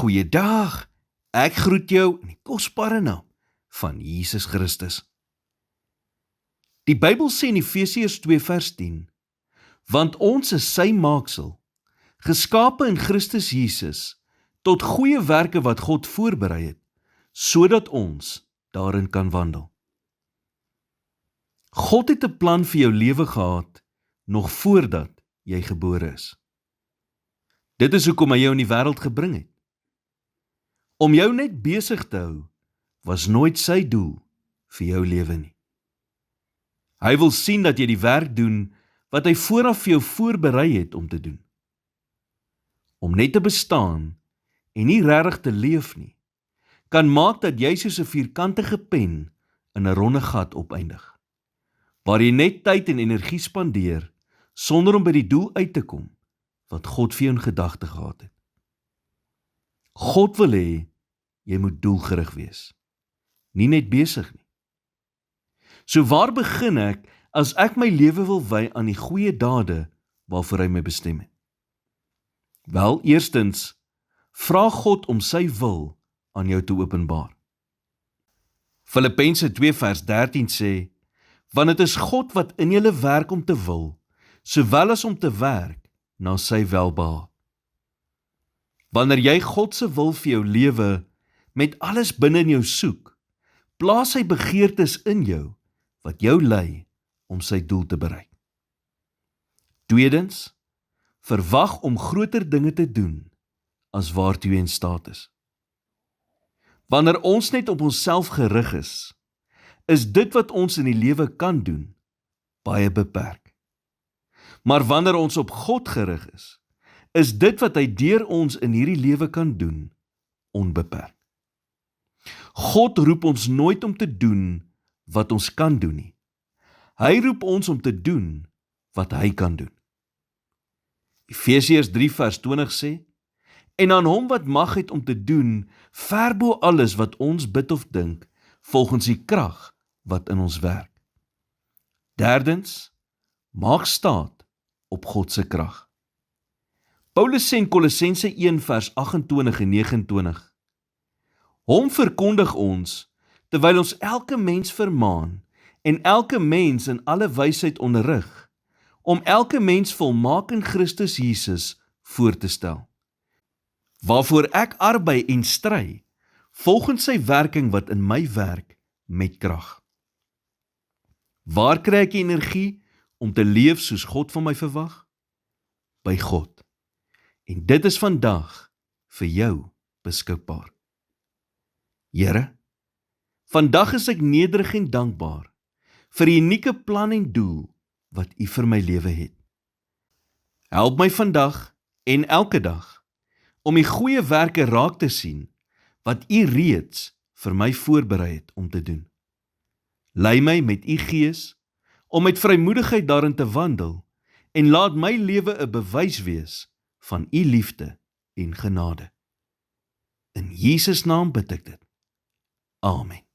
Goeiedag, ek groet jou in die kosbare naam van Jesus Christus. Die Bybel sê in Efesiërs 2 vers 10, want ons is sy maaksel, geskape in Christus Jesus, tot goeie werke wat God voorberei het, sodat ons daarin kan wandel. God het 'n plan vir jou lewe gehad, nog voordat jy gebore is. Dit is hoekom hy jou in die wêreld gebring het. Om jou net besig te hou, was nooit sy doel vir jou lewe nie. Hy wil sien dat jy die werk doen wat hy vooraf vir jou voorberei het om te doen. Om net te bestaan en nie regtig te leef nie, kan maak dat jy soos 'n vierkantige pen in 'n ronde gat opeindig, waar jy net tyd en energie spandeer sonder om by die doel uit te kom wat God vir jou in gedagte gehad het. God wil hê jy moet doelgerig wees, nie net besig nie. So waar begin ek as ek my lewe wil wy aan die goeie dade waarvoor hy my bestem het? Wel, eerstens, vra God om sy wil aan jou te openbaar. Filippense 2 vers 13 sê, want dit is God wat in julle werk om te wil, sowel as om te werk na sy welbehae. Wanneer jy God se wil vir jou lewe met alles binne in jou soek, plaas hy begeertes in jou wat jou lei om sy doel te bereik. Tweedens, verwag om groter dinge te doen as waartoe jy in staat is. Wanneer ons net op onsself gerig is dit wat ons in die lewe kan doen baie beperk. Maar wanneer ons op God gerig is dit wat hy deur ons in hierdie lewe kan doen onbeperk. God roep ons nooit om te doen wat ons kan doen nie. Hy roep ons om te doen wat hy kan doen. Efesiërs 3 vers 20 sê, en aan hom wat mag het om te doen, ver bo alles wat ons bid of dink, volgens die krag wat in ons werk. Derdens, maak staat op God se krag. Paulus sê in Kolossense 1 vers 28 en 29, hom verkondig ons, terwyl ons elke mens vermaan, en elke mens in alle wysheid onderrig, om elke mens volmaak in Christus Jesus voor te stel. Waarvoor ek arbei en stry, volgens sy werking wat in my werk met krag. Waar kry ek energie om te leef soos God van my verwag? By God. En dit is vandag vir jou beskikbaar. Here, vandag is ek nederig en dankbaar vir die unieke plan en doel wat U vir my lewe het. Help my vandag en elke dag om die goeie werke raak te sien wat U reeds vir my voorberei het om te doen. Lei my met U Gees om met vrymoedigheid daarin te wandel en laat my lewe 'n bewys wees van U liefde en genade. In Jesus naam bid ek dit. Amen.